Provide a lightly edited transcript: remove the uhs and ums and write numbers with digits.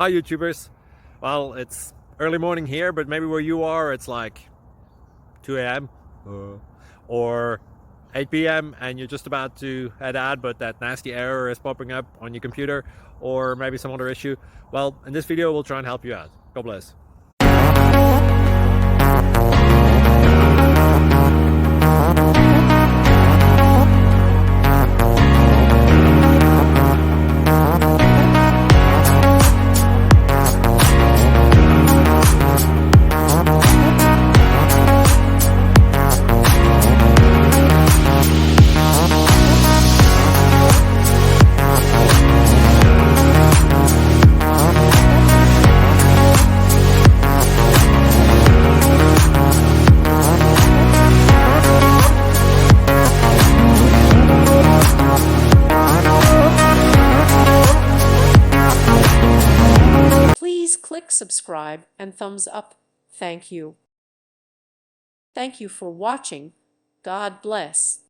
Hi YouTubers. Well, it's early morning here, but maybe where you are it's like 2 a.m. or 8 p.m. and you're just about to head out, but that nasty error is popping up on your computer, or maybe some other issue. Well, in this video we'll try and help you out. God bless. Please click subscribe and thumbs up. Thank you. Thank you for watching. God bless.